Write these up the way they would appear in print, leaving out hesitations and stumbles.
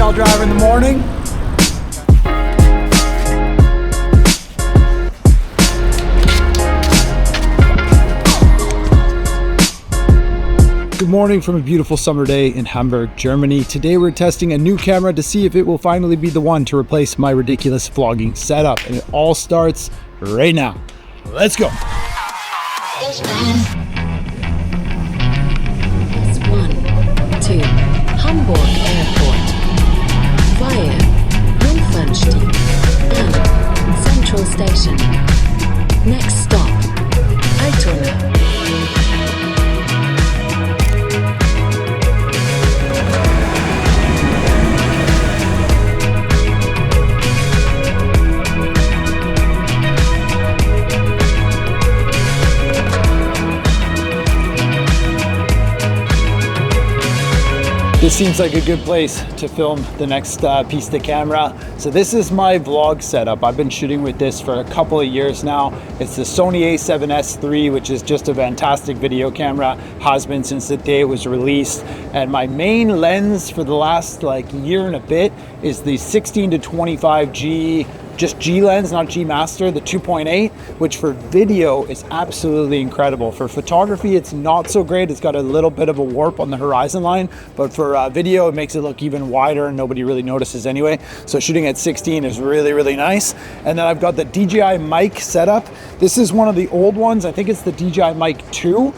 y'all driver in the morning. Good morning from a beautiful summer day in Hamburg, Germany. Today we're testing a new camera to see if it will finally be the one to replace my ridiculous vlogging setup. And it all starts right now. Let's go. It's 1 to Hamburg Airport via Jungfernstieg and Central Station. Next stop, Altona. This seems like a good place to film the next piece of camera. So this is my vlog setup. I've been shooting with this for a couple of years now. It's the Sony A7SIII, which is just a fantastic video camera. Has been since the day it was released. And my main lens for the last year and a bit is the 16 to 25G, just G lens, not G Master, the 2.8, which for video is absolutely incredible. For photography, it's not so great. It's got a little bit of a warp on the horizon line, but for video, it makes it look even wider and nobody really notices anyway. So shooting at 16 is really, really nice. And then I've got the DJI mic setup. This is one of the old ones. I think it's the DJI Mic 2.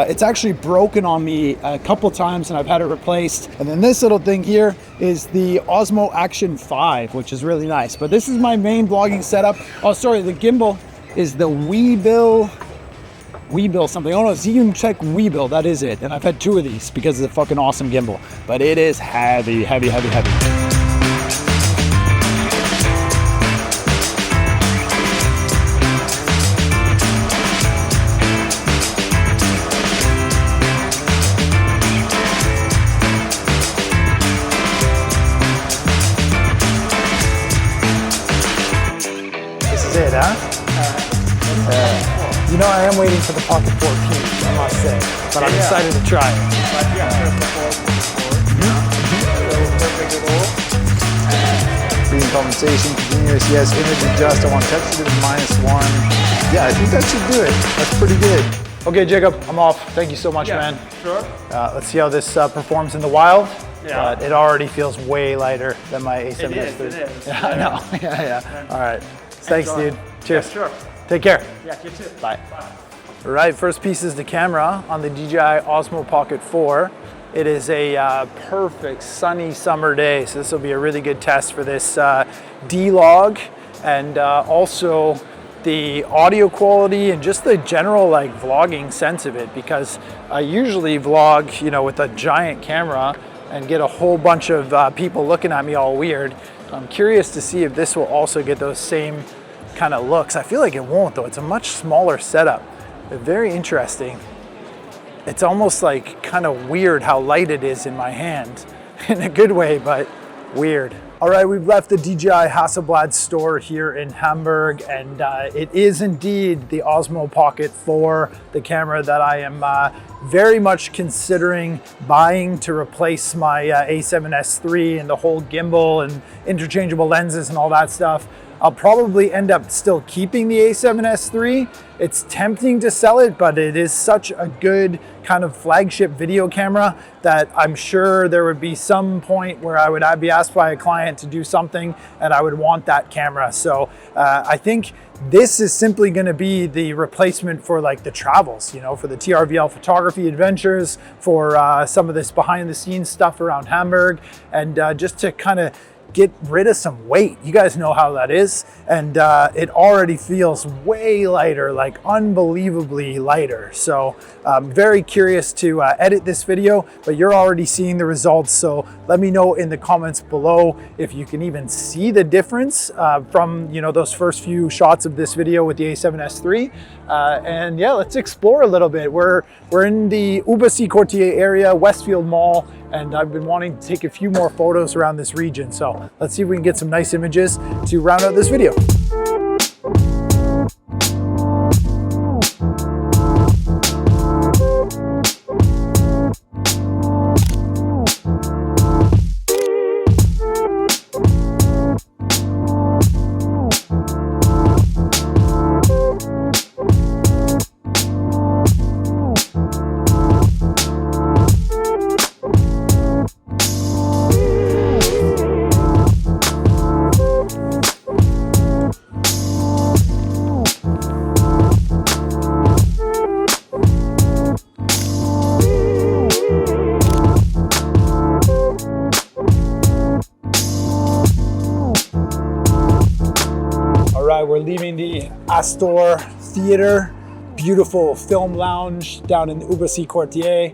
It's actually broken on me a couple times and I've had it replaced. And then this little thing here is the Osmo Action 5, which is really nice. But this is my main vlogging setup. Oh, sorry, the gimbal is the Weebill something. Oh no, Zuncheck Weebill, that is it. And I've had two of these because it's a fucking awesome gimbal. But it is heavy, heavy, heavy, heavy. It, huh? You know, I am waiting for the Pocket 4P, I must say, but I'm excited to try it. Breathing compensation, continuous, yes, image adjust, I want texture to be -1. Yeah, I think that should do it. That's pretty good. Okay, Jacob, I'm off. Thank you so much, man. Sure. Let's see how this performs in the wild. Yeah. But it already feels way lighter than my A7SIII. It is. Yeah, I know. Yeah. All right. Thanks, dude. Cheers. Yeah, sure. Take care. Yeah, you too. Bye. All right, first piece is the camera on the DJI Osmo Pocket 4. It is a perfect sunny summer day, so this will be a really good test for this D-Log, and also the audio quality and just the general vlogging sense of it, because I usually vlog, with a giant camera and get a whole bunch of people looking at me all weird. I'm curious to see if this will also get those same kind of looks. I feel like it won't though. It's a much smaller setup. But very interesting. It's almost kind of weird how light it is in my hand in a good way, but weird. All right, we've left the DJI Hasselblad store here in Hamburg, and it is indeed the Osmo Pocket 4, the camera that I am very much considering buying to replace my A7S III and the whole gimbal and interchangeable lenses and all that stuff. I'll probably end up still keeping the A7S III. It's tempting to sell it, but it is such a good kind of flagship video camera that I'm sure there would be some point where I would be asked by a client to do something and I would want that camera. So I think this is simply going to be the replacement for the travels, for the TRVL photography adventures, for some of this behind the scenes stuff around Hamburg, and just to kind of get rid of some weight. You guys know how that is. And it already feels way lighter, unbelievably lighter. So I'm very curious to edit this video, but you're already seeing the results. So let me know in the comments below if you can even see the difference from those first few shots of this video with the A7S III. And yeah, let's explore a little bit. We're in the Überseequartier area, Westfield Mall, and I've been wanting to take a few more photos around this region. So let's see if we can get some nice images to round out this video. we're leaving the Astor Theater, beautiful film lounge down in Ubercy-Quartier.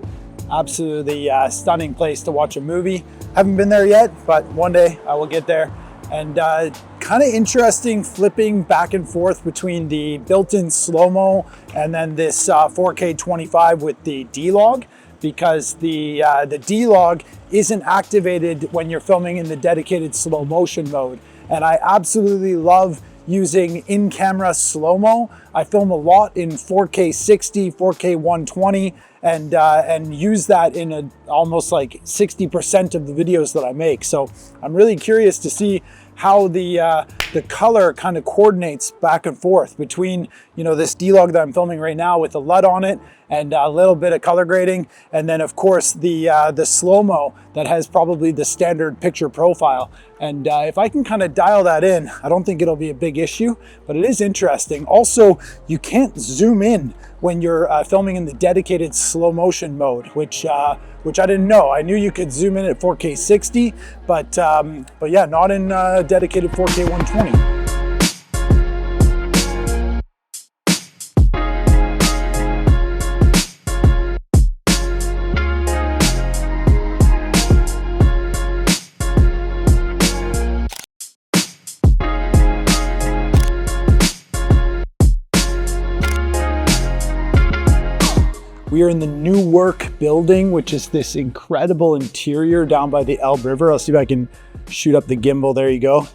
Absolutely stunning place to watch a movie. Haven't been there yet, but one day I will get there. And kind of interesting flipping back and forth between the built-in slow-mo and then this 4K 25 with the D-Log, because the D-Log isn't activated when you're filming in the dedicated slow motion mode. And I absolutely love using in-camera slow-mo. I film a lot in 4K 60, 4K 120, and use that in almost like 60% of the videos that I make. So I'm really curious to see how the color kind of coordinates back and forth between, you know, this D-Log that I'm filming right now with a LUT on it and a little bit of color grading, and then of course the slow-mo that has probably the standard picture profile. And if I can kind of dial that in, I don't think it'll be a big issue, but it is interesting. Also, you can't zoom in when you're filming in the dedicated slow motion mode, which I didn't know. I knew you could zoom in at 4K 60, but yeah, not in dedicated 4K 120. We are in the New Work building, which is this incredible interior down by the Elbe River. I'll see if I can shoot up the gimbal. There you go.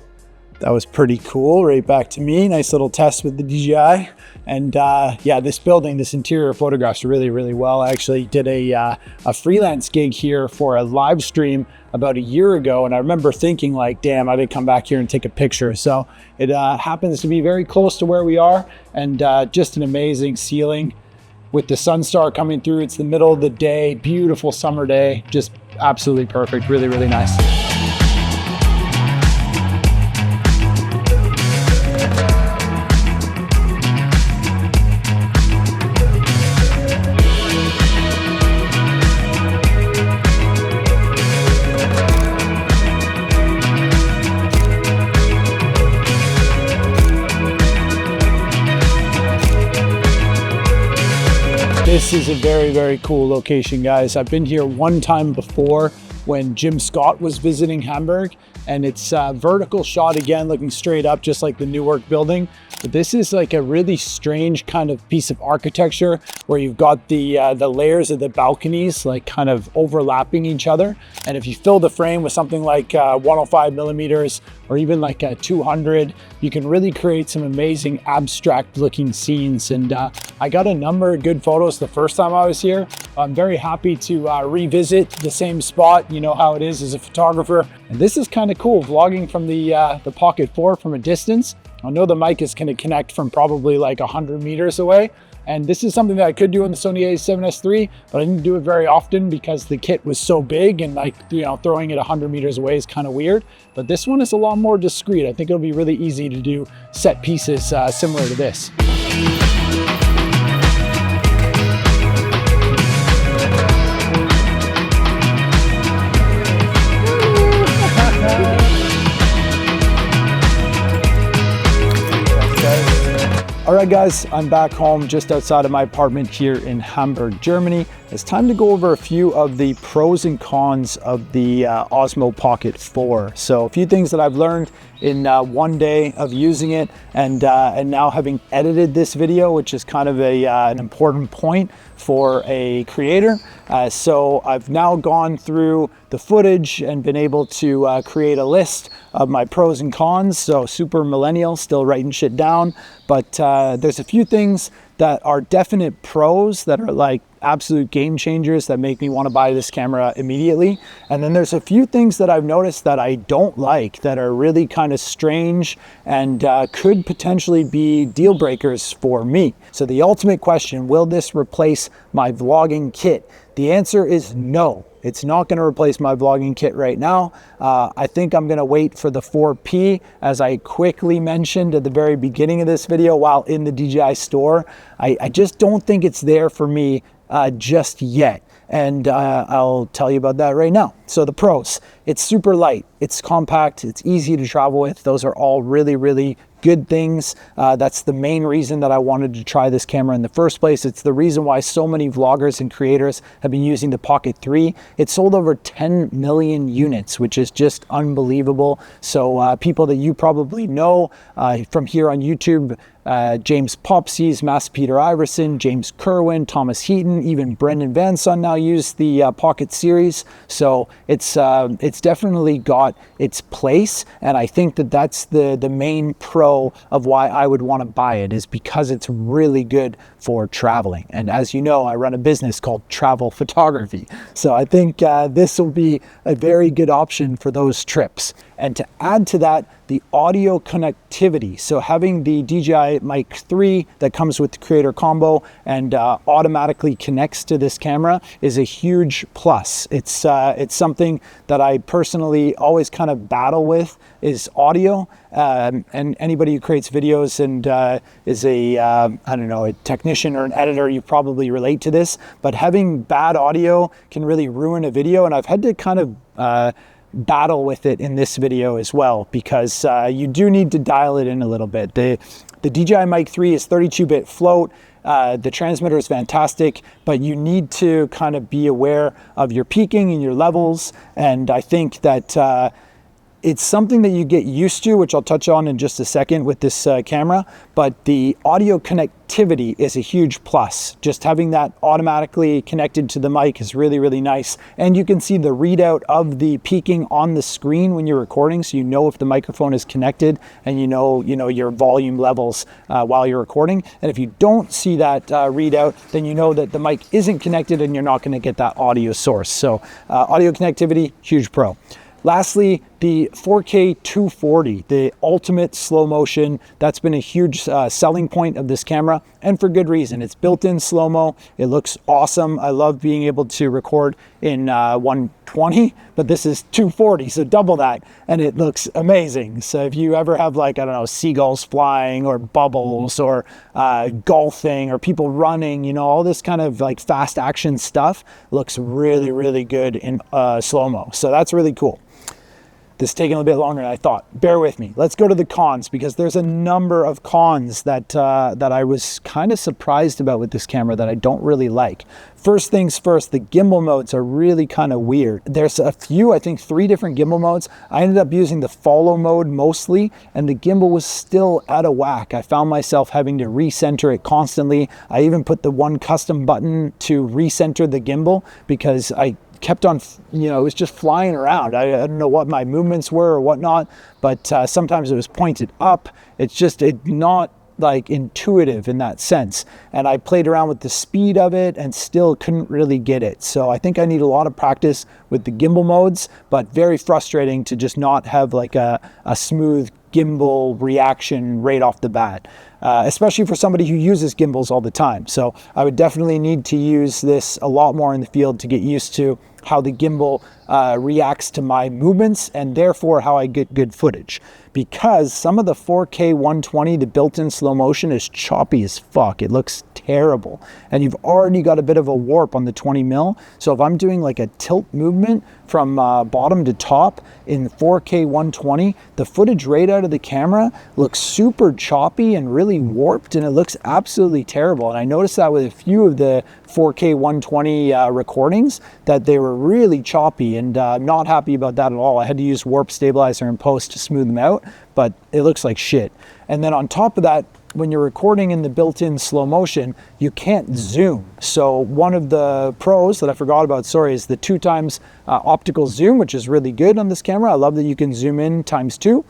That was pretty cool. Right back to me. Nice little test with the DJI. And yeah, this building, this interior photographs really, really well. I actually did a freelance gig here for a live stream about a year ago. And I remember thinking like, damn, I did come back here and take a picture. So it happens to be very close to where we are, and just an amazing ceiling with the sun star coming through. It's the middle of the day, beautiful summer day, just absolutely perfect, really, really nice. This is a very, very cool location, guys. I've been here one time before when Jim Scott was visiting Hamburg, and it's a vertical shot again, looking straight up, just like the Newark building. But this is like a really strange kind of piece of architecture where you've got the layers of the balconies like kind of overlapping each other. And if you fill the frame with something like 105 millimeters or even like a 200, you can really create some amazing abstract looking scenes. And I got a number of good photos the first time I was here. I'm very happy to revisit the same spot. You know how it is as a photographer. And this is kind of cool, vlogging from the Pocket 4 from a distance. I know the mic is going to connect from probably like 100 meters away. And this is something that I could do on the Sony A7SIII, but I didn't do it very often because the kit was so big, and like, you know, throwing it 100 meters away is kind of weird. But this one is a lot more discreet. I think it'll be really easy to do set pieces similar to this. All right, guys, I'm back home just outside of my apartment here in Hamburg, Germany. It's time to go over a few of the pros and cons of the Osmo Pocket 4. So a few things that I've learned in one day of using it, and now having edited this video, which is kind of an important point for a creator. So I've now gone through the footage and been able to create a list of my pros and cons. So super millennial, still writing shit down, but there's a few things that are definite pros that are like absolute game changers that make me want to buy this camera immediately. And then there's a few things that I've noticed that I don't like, that are really kind of strange and could potentially be deal breakers for me. So the ultimate question, will this replace my vlogging kit? The answer is no. It's not going to replace my vlogging kit right now. I think I'm going to wait for the 4P, as I quickly mentioned at the very beginning of this video while in the DJI store. I just don't think it's there for me just yet. And I'll tell you about that right now. So the pros, it's super light, it's compact, it's easy to travel with. Those are all really, really good things. That's the main reason that I wanted to try this camera in the first place. It's the reason why so many vloggers and creators have been using the Pocket 3. It sold over 10 million units, which is just unbelievable. So people that you probably know from here on YouTube, James Popsies, Mass Peter Iverson, James Kerwin, Thomas Heaton, even Brendan Van Son now use the Pocket series. So it's definitely got its place, and I think that that's the main pro of why I would want to buy it, is because it's really good for traveling. And as you know, I run a business called travel photography, so I think this will be a very good option for those trips. And to add to that, the audio connectivity. So having the DJI Mic 3 that comes with the Creator Combo and automatically connects to this camera is a huge plus. It's something that I personally always kind of battle with, is audio. And anybody who creates videos and is I don't know, a technician or an editor, you probably relate to this. But having bad audio can really ruin a video, and I've had to kind of battle with it in this video as well, because you do need to dial it in a little bit. The DJI Mic 3 is 32-bit float. The transmitter is fantastic, but you need to kind of be aware of your peaking and your levels. And I think that it's something that you get used to, which I'll touch on in just a second with this camera, but the audio connectivity is a huge plus. Just having that automatically connected to the mic is really, really nice. And you can see the readout of the peaking on the screen when you're recording, so you know if the microphone is connected, and you know your volume levels while you're recording. And if you don't see that readout, then you know that the mic isn't connected and you're not going to get that audio source. So audio connectivity, huge pro. Lastly, the 4K 240, the ultimate slow motion. That's been a huge selling point of this camera, and for good reason. It's built-in slow-mo. It looks awesome. I love being able to record in 120, but this is 240, so double that, and it looks amazing. So if you ever have, like, I don't know, seagulls flying or bubbles or golfing or people running, you know, all this kind of like fast action stuff looks really, really good in slow-mo. So that's really cool. This is taking a little bit longer than I thought. Bear with me. Let's go to the cons, because there's a number of cons that I was kind of surprised about with this camera that I don't really like. First things first, the gimbal modes are really kind of weird. There's a few, I think 3 different gimbal modes. I ended up using the follow mode mostly, and the gimbal was still out of whack. I found myself having to recenter it constantly. I even put the one custom button to recenter the gimbal because I kept on, you know, it was just flying around. I don't know what my movements were or whatnot, but sometimes it was pointed up. It's not like intuitive in that sense. And I played around with the speed of it and still couldn't really get it. So I think I need a lot of practice with the gimbal modes, but very frustrating to just not have like a smooth gimbal reaction right off the bat, especially for somebody who uses gimbals all the time. So I would definitely need to use this a lot more in the field to get used to how the gimbal reacts to my movements, and therefore how I get good footage. Because some of the 4K 120, the built-in slow motion, is choppy as fuck. It looks terrible. And you've already got a bit of a warp on the 20mm. So if I'm doing like a tilt movement from bottom to top in 4K 120, the footage right out of the camera looks super choppy and really warped, and it looks absolutely terrible. And I noticed that with a few of the 4K 120 recordings, that they were really choppy, and I'm not happy about that at all. I had to use warp stabilizer in post to smooth them out, but it looks like shit. And then on top of that, when you're recording in the built-in slow motion, you can't zoom. So one of the pros that I forgot about, is the 2x optical zoom, which is really good on this camera. I love that you can zoom in ×2,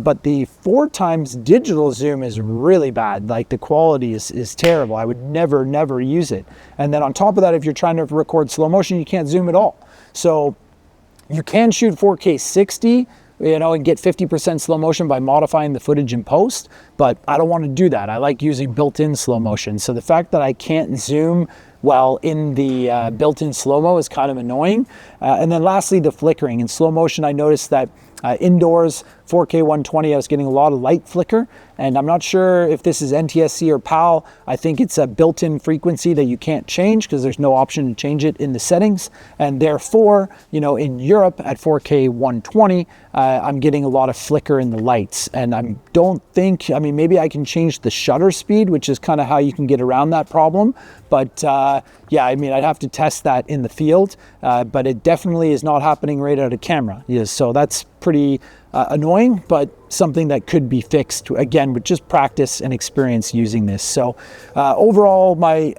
but the 4x digital zoom is really bad. Like, the quality is terrible. I would never use it. And then on top of that, if you're trying to record slow motion, you can't zoom at all. So you can shoot 4K 60, you know, and get 50% slow motion by modifying the footage in post, but I don't want to do that. I like using built-in slow motion. So the fact that I can't zoom while in the built-in slow-mo is kind of annoying. And then lastly, the flickering. In slow motion, I noticed that Indoors, 4K 120, I was getting a lot of light flicker, and I'm not sure if this is NTSC or PAL. I think it's a built-in frequency that you can't change because there's no option to change it in the settings, and therefore, you know, in Europe at 4K 120, I'm getting a lot of flicker in the lights, and I don't think, I mean, maybe I can change the shutter speed, which is kind of how you can get around that problem, but yeah, I mean, I'd have to test that in the field, but it definitely is not happening right out of camera. Yeah, so that's pretty annoying, but something that could be fixed, again, with just practice and experience using this. So overall, my,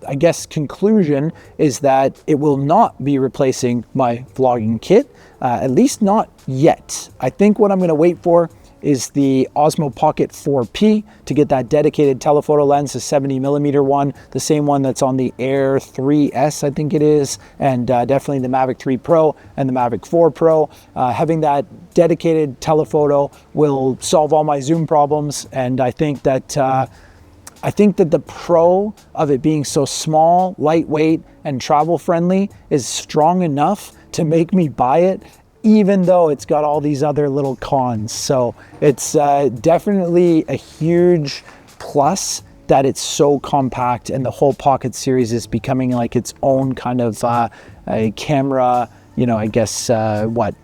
I guess, conclusion is that it will not be replacing my vlogging kit, at least not yet. I think what I'm going to wait for is the Osmo Pocket 4P to get that dedicated telephoto lens, the 70mm one, the same one that's on the Air 3S, I think it is, and definitely the Mavic 3 Pro and the Mavic 4 Pro. Having that dedicated telephoto will solve all my zoom problems, and I think that the pro of it being so small, lightweight, and travel friendly is strong enough to make me buy it, even though it's got all these other little cons. So it's definitely a huge plus that it's so compact, and the whole Pocket series is becoming like its own kind of a camera, you know, I guess,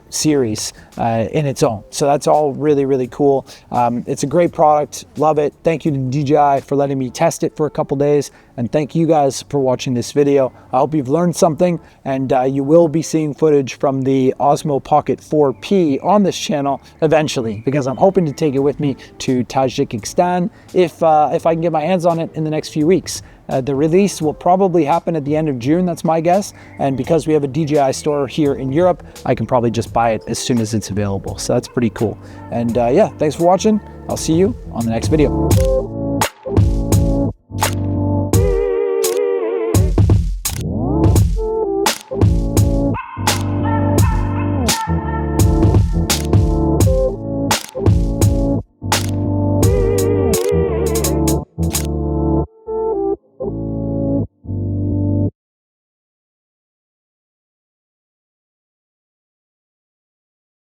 series in its own. So that's all really, really cool. It's a great product. Love it. Thank you to DJI for letting me test it for a couple days. And thank you guys for watching this video. I hope you've learned something, and you will be seeing footage from the Osmo Pocket 4P on this channel eventually, because I'm hoping to take it with me to Tajikistan if I can get my hands on it in the next few weeks. The release will probably happen at the end of June, that's my guess. And because we have a DJI store here in Europe, I can probably just buy it as soon as it's available. So that's pretty cool. And yeah, thanks for watching. I'll see you on the next video.